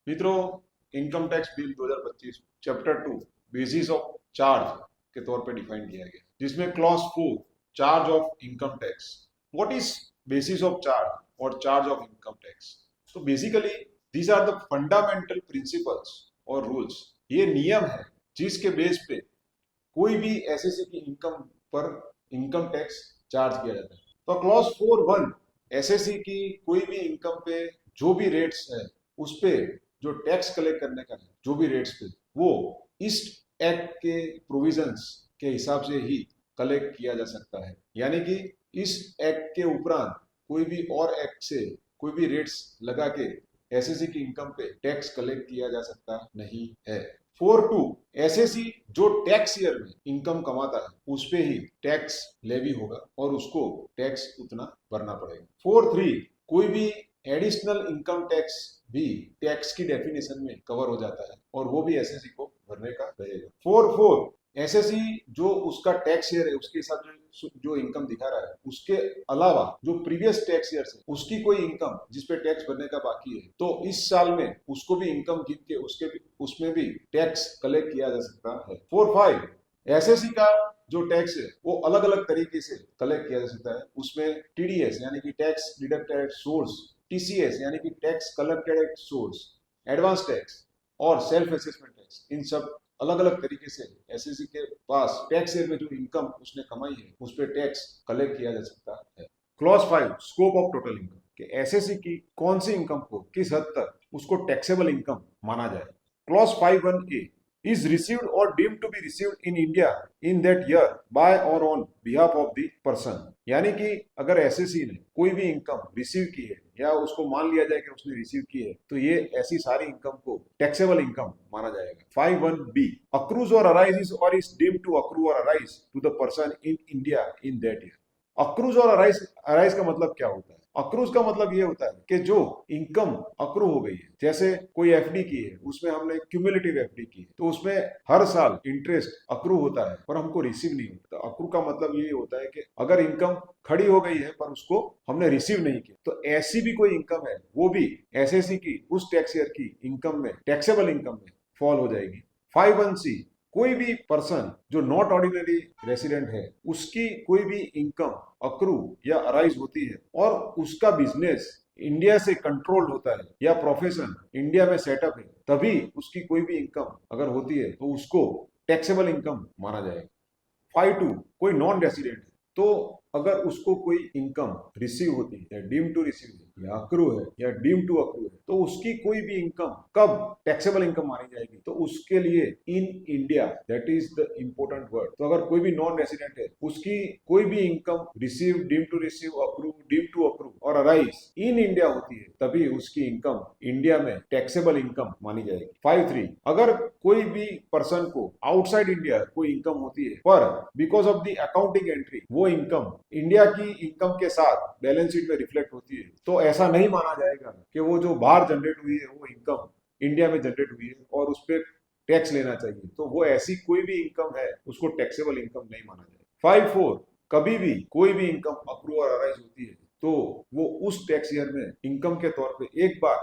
मित्रों, income tax bill 2025 chapter 2 basis of charge के तौर पे डिफाइन किया गया, जिसमें clause 4 charge of income tax. What is basis of charge और चार्ज ऑफ इनकम टैक्स? तो basically these are the fundamental principles और रूल्स। ये नियम है जिसके बेस पे कोई भी एसएससी की इनकम पर इनकम टैक्स चार्ज किया जाता है। तो क्लॉज 4(1) एसएससी की कोई भी इनकम पे जो भी रेट्स है उस पे जो टैक्स कलेक्ट करने का है, जो भी रेट्स पे, वो इस एक्ट के प्रोविजंस के हिसाब से ही कलेक्ट किया जा सकता है। यानी कि इस एक्ट के उपरांत कोई भी और एक्ट से कोई भी रेट्स लगा के एसएससी की इनकम पे टैक्स कलेक्ट किया जा सकता नहीं है। 4(2) एसएससी जो टैक्स ईयर में इनकम कमाता है उस पे ही टैक्स लेवी होगा और उसको टैक्स उतना भरना पड़ेगा। 4(3) कोई भी एडिशनल इनकम टैक्स भी टैक्स की डेफिनेशन में कवर हो जाता है और वो भी एसएससी को भरने का रहेगा। 4(4) एसएससी जो उसका टैक्स ईयर है उसके हिसाब से जो इनकम दिखा रहा है उसके अलावा जो प्रीवियस टैक्स ईयर है उसकी कोई इनकम जिसपे टैक्स भरने का बाकी है तो इस साल में उसको भी इनकम गिन के उसमें भी टैक्स कलेक्ट किया जा सकता है। 4(5) एसएससी का जो टैक्स है वो अलग अलग तरीके से कलेक्ट किया जा सकता है। उसमें टीडीएस यानी कि tax deducted at source, TCS यानी कि tax collected at source, advance tax और सेल्फ असेसमेंट टैक्स, इन सब अलग अलग तरीके से एसएससी के पास टैक्स ईयर में जो इनकम उसने कमाई है उस पर टैक्स कलेक्ट किया जा सकता है। Clause 5 scope of total income कि एसएससी की कौन सी इनकम को किस हद तक उसको टैक्सेबल इनकम माना जाए। Clause 5(1)(a) is received or deemed to be received in India in that year by or on behalf of the person। यानी कि अगर एसएससी ने कोई भी इनकम रिसीव की है या उसको मान लिया जाए कि उसने रिसीव की है तो ये ऐसी सारी इनकम को टैक्सेबल इनकम माना जाएगा। 5(1)(b) accrues or arises or is deemed to accrue or arise to the person in India in that year। Accrues और अराइज का मतलब क्या होता है? अक्रूज का मतलब ये होता है कि जो इनकम अक्रू हो गई है, जैसे कोई एफडी की है उसमें हमने क्यूमुलेटिव एफडी की है तो उसमें हर साल इंटरेस्ट अक्रू होता है पर हमको रिसीव नहीं होता। तो अक्रू का मतलब ये होता है कि अगर इनकम खड़ी हो गई है पर उसको हमने रिसीव नहीं किया तो ऐसी भी कोई इनकम है वो भी एसएससी की उस टैक्स ईयर की इनकम में टैक्सेबल इनकम में फॉल हो जाएगी। 5(1)(c) कोई भी पर्सन जो नॉट ऑर्डिनरी रेसिडेंट है उसकी कोई भी इनकम अक्रू या अराइज होती है और उसका बिजनेस इंडिया से कंट्रोल्ड होता है या प्रोफेशन इंडिया में सेटअप है तभी उसकी कोई भी इनकम अगर होती है तो उसको टैक्सेबल इनकम माना जाएगा। 5(2) कोई नॉन रेसिडेंट है तो अगर उसको कोई इनकम रिसीव होती है या डीम टू रिसीव है या अक्रू है या डीम टू अक्रू है तो उसकी कोई भी इनकम कब टैक्सेबल इनकम मानी जाएगी? तो उसके लिए in India, that is the important word. तो अगर कोई भी नॉन रेसिडेंट है उसकी कोई भी income receive, deem to receive, accrue, deem to accrue और अराइज इन इंडिया होती है तभी उसकी इनकम इंडिया में टैक्सेबल इनकम मानी जाएगी। 5(3) अगर कोई भी पर्सन को आउटसाइड इंडिया कोई इनकम होती है पर because of the accounting entry वो इनकम इंडिया की इनकम के साथ बैलेंस शीट में रिफ्लेक्ट होती है तो ऐसा नहीं माना जाएगा कि वो जो बाहर जनरेट हुई है वो इनकम इंडिया में जनरेट हुई है और उस पर टैक्स लेना चाहिए। तो वो ऐसी कोई भी इनकम है उसको टैक्सेबल इनकम नहीं माना जाएगा। 5(4) कभी भी कोई भी इनकम अक्रू और अराइज होती है तो वो उस टैक्स ईयर में इनकम के तौर पे एक बार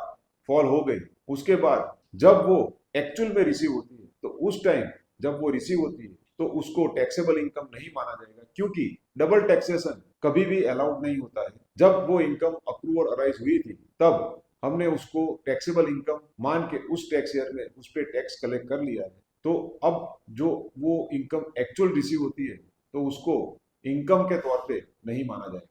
फॉल हो गई, उसके बाद जब वो एक्चुअल में रिसीव होती है तो उस टाइम जब वो रिसीव होती है तो उसको टैक्सेबल इनकम नहीं माना जाएगा क्योंकि डबल टैक्सेशन कभी भी अलाउड नहीं होता है। जब वो इनकम अक्रू और अराइज हुई थी तब हमने उसको टैक्सेबल इनकम मान के उस टैक्स ईयर में उस पर टैक्स कलेक्ट कर लिया है तो अब जो वो इनकम एक्चुअल रिसीव होती है तो उसको इनकम के तौर पे नहीं माना जाएगा।